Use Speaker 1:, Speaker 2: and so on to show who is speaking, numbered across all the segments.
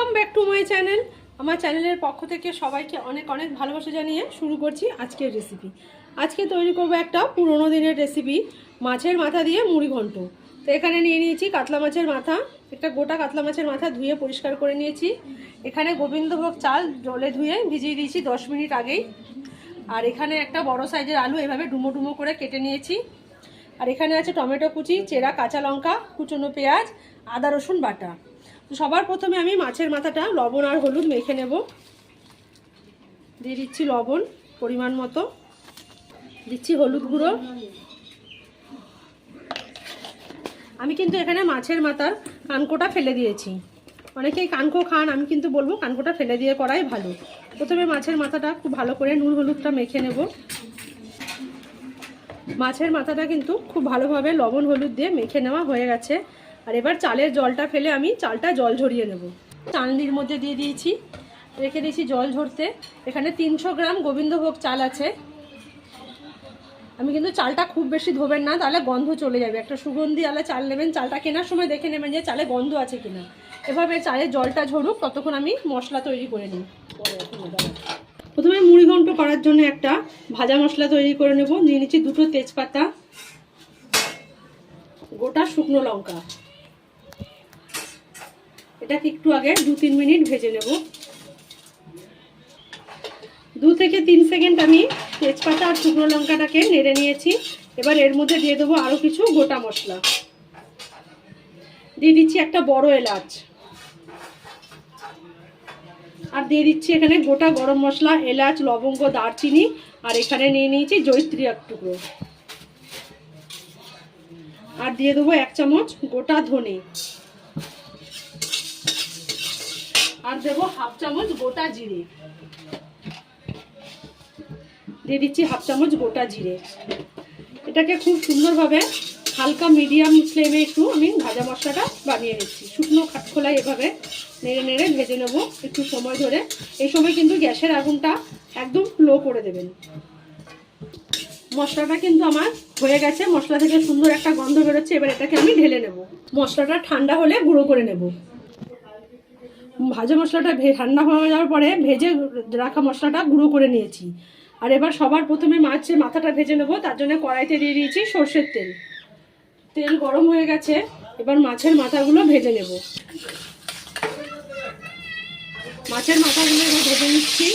Speaker 1: Welcome back to my channel. আমার চ্যানেলের পক্ষ থেকে সবাইকে অনেক অনেক ভালোবাসা জানিয়ে শুরু করছি আজকের রেসিপি। আজকে তৈরি করব একটা পুরনো দিনের রেসিপি, মাছের মাথা দিয়ে মুড়ি ঘন্ট। তো এখানে নিয়ে নিয়েছি কাতলা মাছের মাথা, একটা গোটা কাতলা মাছের মাথা ধুয়ে পরিষ্কার করে নিয়েছি। এখানে গোবিন্দভোগ চাল জলে ধুয়ে ভিজিয়ে দিয়েছি 10 মিনিট আগেই। আর এখানে একটা বড় সাইজের আলু এভাবে ডুমো ডুমো করে কেটে নিয়েছি। আর এখানে আছে টমেটো কুচি, চেরা কাঁচা লঙ্কা, কুচনো পেঁয়াজ, আদা রসুন বাটা। তো সবার প্রথমে আমি মাছের মাথাটা লবণ আর হলুদ মেখে নেব। দিয়ে দিচ্ছি লবণ পরিমাণ মতো, দিচ্ছি হলুদ গুঁড়ো। আমি কিন্তু এখানে মাছের মাথার কানকোটা ফেলে দিয়েছি। অনেকেই কানকো খান, আমি কিন্তু বলবো কানকোটা ফেলে দিয়ে করাই ভালো। প্রথমে মাছের মাথাটা খুব ভালো করে নুন হলুদটা মেখে নেব। মাছের মাথাটা কিন্তু খুব ভালোভাবে লবণ হলুদ দিয়ে মেখে নেওয়া হয়ে গেছে। আর এবার চালের জলটা ফেলে আমি চালটা জল ঝরিয়ে নেব। চালনির মধ্যে দিয়ে দিয়েছি, রেখে দিয়েছি জল ঝরতে। এখানে 300 গ্রাম গোবিন্দভোগ চাল আছে। আমি কিন্তু চালটা খুব বেশি ধোবেন না, তাহলে গন্ধ চলে যাবে। একটা সুগন্ধি আলা চাল নেবেন, চালটা কেনার সময় দেখে নেবেন যে চালে গন্ধ আছে কিনা। এভাবে চালের জলটা ঝরুক, ততক্ষণ আমি মশলা তৈরি করে নিই। প্রথমে মুড়ি ঘন্ট করার জন্য একটা ভাজা মশলা তৈরি করে নেব। নিয়ে নিচ্ছি 2টো তেজপাতা, গোটা শুকনো লঙ্কা। এটাকে একটু আগে 2-3 মিনিট ভেজে নেব। 2 থেকে 3 সেকেন্ড আমি তেজপাতা আর শুকনো লঙ্কাটাকে নেড়ে নিয়েছি। এবার এর মধ্যে দিয়ে দেবো আরও কিছু গোটা মশলা। দিয়ে দিচ্ছি একটা বড় এলাচ, আর দিয়ে দিচ্ছি এখানে গোটা গরম মশলা, এলাচ, লবঙ্গ, দারচিনি, আর এখানে নিয়ে নিয়েছি জয়িত্রী এক টুকরো। আর দিয়ে দেবো 1 চামচ গোটা ধনে, আর দেবো 1/2 চামচ গোটা জিরে। দিয়ে দিচ্ছি 1/2 চামচ গোটা জিরে। এটাকে খুব সুন্দরভাবে হালকা মিডিয়াম ফ্লেমে একটু আমি ভাজা মশলাটা বানিয়ে নিচ্ছি। শুকনো খোলায় এভাবে নেড়ে নেড়ে ভেজে নেব একটু সময় ধরে। এই সময় কিন্তু গ্যাসের আগুনটা একদম লো করে দেবেন। মশলাটা কিন্তু আমার হয়ে গেছে, মশলা থেকে সুন্দর একটা গন্ধ বেরোচ্ছে। এবার এটাকে আমি ঢেলে নেব। মশলাটা ঠান্ডা হলে গুঁড়ো করে নেব। ভাজা মশলাটা ঠান্ডা হয়ে যাওয়ার পরে ভেজে রাখা মশলাটা গুঁড়ো করে নিয়েছি। আর এবার সবার প্রথমে মাছের মাথাটা ভেজে নেব। তার জন্য কড়াইতে দিয়ে দিয়েছি সর্ষের তেল। তেল গরম হয়ে গেছে, এবার মাছের মাথাগুলো ভেজে নেব। মাছের মাথাগুলো এবার ভেজে নিচ্ছি।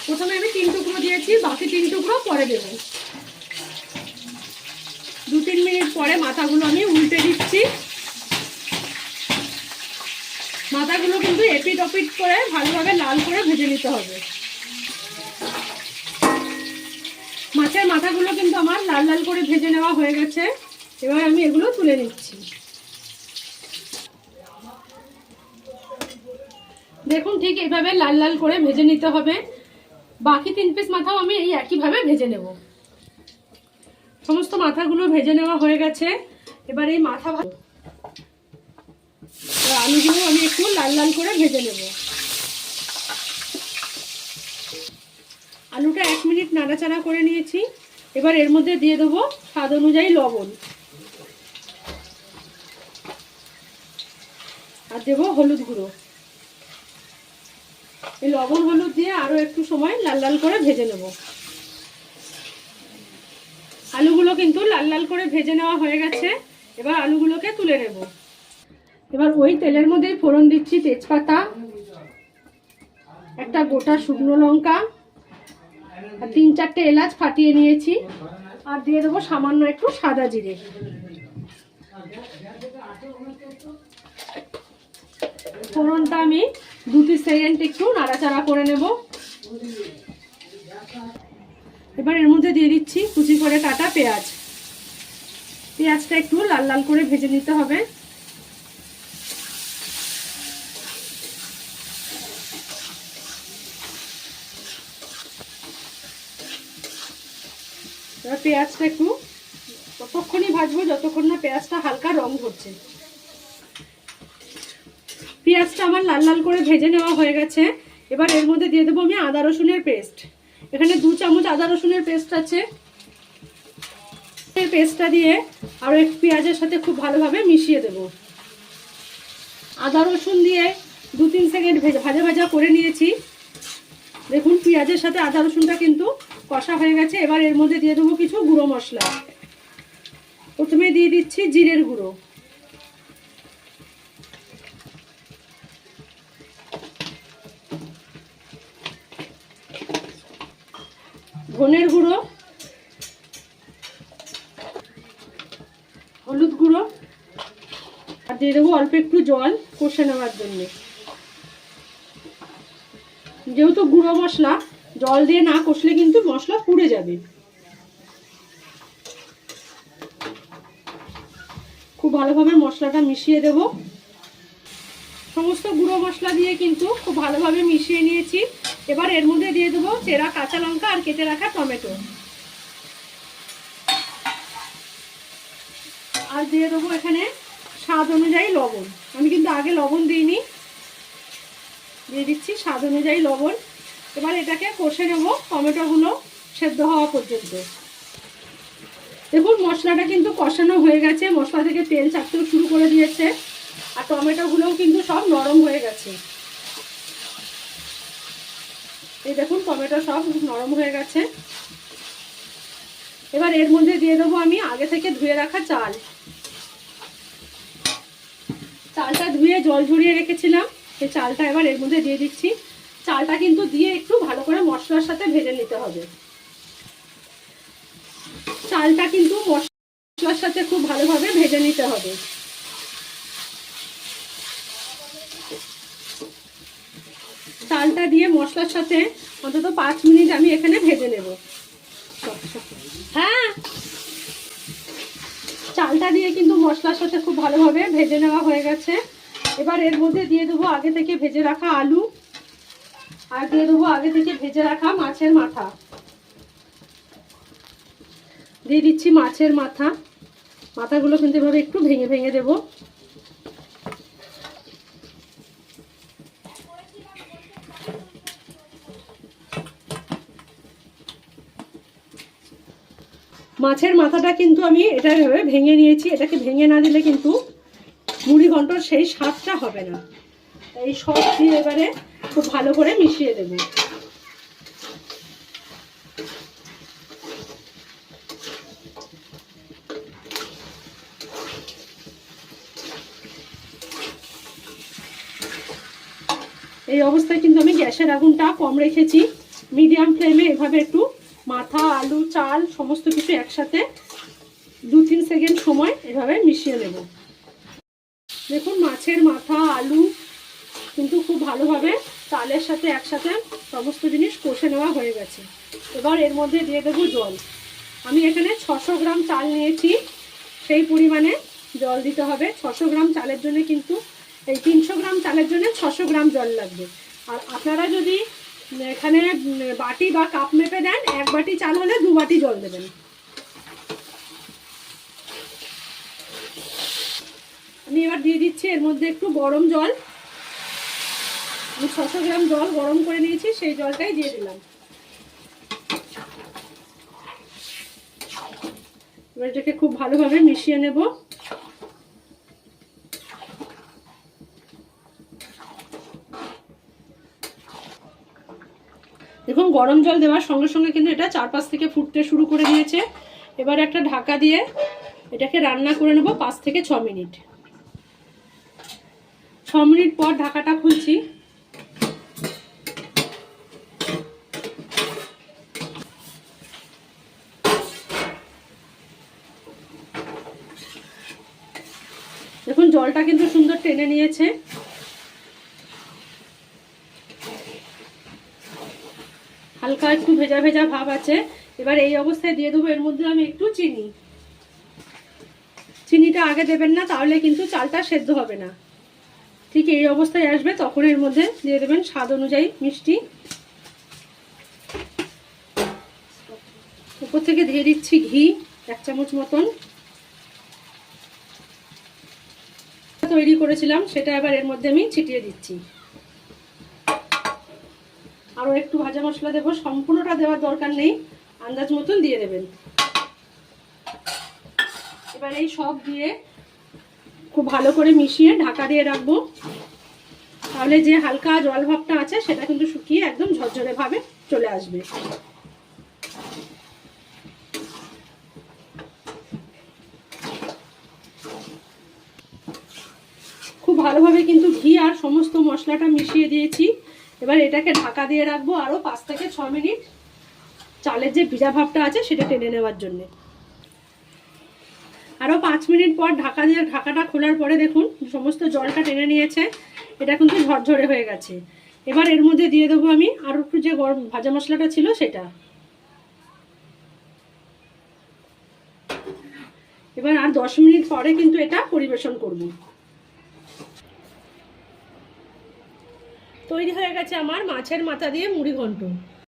Speaker 1: প্রথমে আমি 3 টুকরো দিয়েছি, বাকি 3 টুকরো পরে দেবো। 2-3 মিনিট পরে মাথাগুলো আমি উল্টে দিচ্ছি। মাথাগুলো কিন্তু এপিট ওপিট করে ভালোভাবে লাল করে ভেজে নিতে হবে। মাছের মাথাগুলো কিন্তু আমার লাল লাল করে ভেজে নেওয়া হয়ে গেছে। এবার আমি এগুলো তুলে নিচ্ছি। দেখুন ঠিক এইভাবে লাল লাল করে ভেজে নিতে হবে। বাকি 3 পিস মাথাও আমি এই একইভাবে ভেজে নেব। সমস্ত মাথাগুলো ভেজে নেওয়া হয়ে গেছে। এবার এই মাথা আলুগুলো আমি একটু লাল লাল করে ভেজে নেব। আলুটা 1 মিনিট নাড়াচাড়া করে নিয়েছি। এবার এর মধ্যে দিয়ে দেবো স্বাদ অনুযায়ী লবণ, আর দেবো হলুদ গুঁড়ো। এই লবণ হলুদ দিয়ে আরও একটু সময় লাল লাল করে ভেজে নেব। আলুগুলো কিন্তু লাল লাল করে ভেজে নেওয়া হয়ে গেছে। এবার আলুগুলোকে তুলে নেব। এবার ওই তেলের মধ্যেই ফোড়ন দিচ্ছি তেজপাতা, একটা গোটা শুকনো লঙ্কা, আর 3-4টে এলাচ ফাটিয়ে নিয়েছি। আর দিয়ে দেবো সামান্য একটু সাদা জিরে। ফোড়নটা আমি 2-3 সেকেন্ড একটু নাড়াচাড়া করে নেব। এবার এর মধ্যে দিয়ে দিচ্ছি কুচি করে কাটা পেঁয়াজ। পেঁয়াজটা একটু লাল লাল করে ভেজে নিতে হবে। এবার পেঁয়াজটা একটু ততক্ষণই ভাজবো যতক্ষণ না পেঁয়াজটা হালকা রং ধরছে। পেঁয়াজটা আমার লাল লাল করে ভেজে নেওয়া হয়ে গেছে। এবার এর মধ্যে দিয়ে দেবো আমি আদা রসুনের পেস্ট। এখানে 2 চামচ আদা রসুনের পেস্ট আছে। পেস্টটা দিয়ে আরও একটু পেঁয়াজের সাথে খুব ভালোভাবে মিশিয়ে দেব। আদা রসুন দিয়ে 2-3 সেকেন্ড ভাজা ভাজা করে নিয়েছি। দেখুন পেঁয়াজের সাথে আদা রসুনটা কিন্তু কষা হয়ে গেছে। এবার এর মধ্যে দিয়ে দেবো কিছু গুঁড়ো মশলা। প্রথমে দিয়ে দিচ্ছি জিরের গুঁড়ো, ধনের গুঁড়ো, হলুদ গুঁড়ো, আর দিয়ে দেবো অল্প একটু জল কষে নেওয়ার জন্য। যেহেতু গুঁড়ো মশলা, জল দিয়ে না কষলে কিন্তু মশলা পুড়ে যাবে। খুব ভালোভাবে মশলাটা মিশিয়ে দেব। সমস্ত গুঁড়ো মশলা দিয়ে কিন্তু খুব ভালোভাবে মিশিয়ে নিয়েছি। এবার এর মধ্যে দিয়ে দেবো চেরা কাঁচা লঙ্কা আর কেটে রাখা টমেটো, আর দিয়ে দেবো এখানে স্বাদ অনুযায়ী লবণ। আমি কিন্তু আগে লবণ দিইনি, দিয়ে দিচ্ছি স্বাদ অনুযায়ী লবণ। এবার এটাকে কষে নেব টমেটোগুলো সেদ্ধ হওয়া পর্যন্ত। দেখুন মশলাটা কিন্তু কষানো হয়ে গেছে, মশলা থেকে তেল ছাড়তেও শুরু করে দিয়েছে, আর টমেটোগুলোও কিন্তু সব নরম হয়ে গেছে। এই দেখুন টমেটো সব নরম হয়ে গেছে। এবার এর মধ্যে দিয়ে দেবো আমি আগে থেকে ধুয়ে রাখা চাল। চালটা ধুয়ে জল ঝরিয়ে রেখেছিলাম, সেই চালটা এবার এর মধ্যে দিয়ে দিচ্ছি। চালটা কিন্তু দিয়ে একটু ভালো করে মশলার সাথে ভেজে নিতে হবে। চালটা কিন্তু মশলার সাথে খুব ভালোভাবে ভেজে নিতে হবে। চালটা দিয়ে মশলার সাথে অন্তত 5 মিনিট আমি এখানে ভেজে নেব। হ্যাঁ, চালটা দিয়ে কিন্তু মশলার সাথে খুব ভালোভাবে ভেজে নেওয়া হয়ে গেছে। এবার এর মধ্যে দিয়ে দেবো আগে থেকে ভেজে রাখা আলু, আর দিয়ে দেবো আগে থেকে ভেজে রাখা মাছের মাথা। দিয়ে দিচ্ছি মাছের মাথা। মাথাগুলো কিন্তু এভাবে একটু ভেঙে ভেঙে দেবো। মাছের মাথাটা কিন্তু আমি এটা এভাবে ভেঙে নিয়েছি। এটাকে ভেঙে না দিলে কিন্তু মুড়ি ঘন্টর সেই স্বাদটা হবে না। এই সব দিয়ে এবারে খুব ভালো করে মিশিয়ে দেব। এই অবস্থায় কিন্তু আমি গ্যাসের আগুনটা কম রেখেছি, মিডিয়াম ফ্লেমে এভাবে একটু মাথা, আলু, চাল সমস্ত কিছু একসাথে 2-3 সেকেন্ড সময় এভাবে মিশিয়ে নেব। দেখুন মাছের মাথা, আলু কিন্তু খুব ভালোভাবে চালের সাথে একসাথে সমস্ত জিনিস কষে নেওয়া হয়ে গেছে। এবার এর মধ্যে দিয়ে দেবো জল। আমি এখানে 600 গ্রাম চাল নিয়েছি, সেই পরিমাণে জল দিতে হবে। 600 গ্রাম চালের জন্য কিন্তু এই 300 গ্রাম চালের জন্য 600 গ্রাম জল লাগবে। আর আপনারা যদি এখানে বাটি বা কাপ মেপে দেন, 1 বাটি চাল হলে 2 বাটি জল দেবেন। আমি এবার দিয়ে দিচ্ছি এর মধ্যে একটু গরম জল। আমি 600 গ্রাম জল গরম করে নিয়েছি, সেই জলটাই দিয়ে দিলাম। এবার এটাকে খুব ভালোভাবে মিশিয়ে নেব। দেখুন গরম জল দেওয়ার সঙ্গে সঙ্গে কিন্তু এটা 4-5 থেকে ফুটতে শুরু করে দিয়েছে। এবার একটা ঢাকা দিয়ে এটাকে রান্না করে নেব 5 থেকে 6 মিনিট। 6 মিনিট পর ঢাকাটা খুলছি। দেখুন জলটা কিন্তু সুন্দর টেনে নিয়েছে। হালকা একটু ভেজা ভেজা ভাব আছে। এবার এই অবস্থায় দিয়ে দেবো এর মধ্যে আমি একটু চিনি। চিনিটা আগে দেবেন না, তাহলে কিন্তু চালটা সেদ্ধ হবে না। ঠিক এই অবস্থায় আসবে তখন এর মধ্যে দিয়ে দেবেন স্বাদ অনুযায়ী মিষ্টি। উপর থেকে দিয়ে দিচ্ছি ঘি 1 চামচ মতন তৈরি করেছিলাম, সেটা এবার এর মধ্যে আমি ছিটিয়ে দিচ্ছি। আরও একটু ভাজা মশলা দেবো, সম্পূর্ণটা দেওয়ার দরকার নেই, আন্দাজ মতন দিয়ে দেবেন। এবার এই সব দিয়ে খুব ভালো করে মিশিয়ে ঢাকা দিয়ে রাখবো। তাহলে যে হালকা জল ভাবটা আছে সেটা কিন্তু শুকিয়ে একদম ঝরঝরে ভাবে চলে আসবে। খুব ভালোভাবে কিন্তু ঘি আর সমস্ত মশলাটা মিশিয়ে দিয়েছি। এবার এটাকে ঢাকা দিয়ে রাখবো আরও 5 থেকে 6 মিনিট, চালের যে ভিজা ভাবটা আছে সেটা টেনে নেওয়ার জন্য। আরও 5 মিনিট পর ঢাকাটা খোলার পরে দেখুন সমস্ত জলটা টেনে নিয়েছে, এটা কিন্তু ঝরঝরে হয়ে গেছে। এবার এর মধ্যে দিয়ে দেবো আমি আর একটু যে গরম ভাজা মশলাটা ছিল সেটা। এবার আর 10 মিনিট পরে কিন্তু এটা পরিবেশন করব। তৈরি হয়ে গেছে আমার মাছের মাথা দিয়ে মুড়ি ঘন্ট।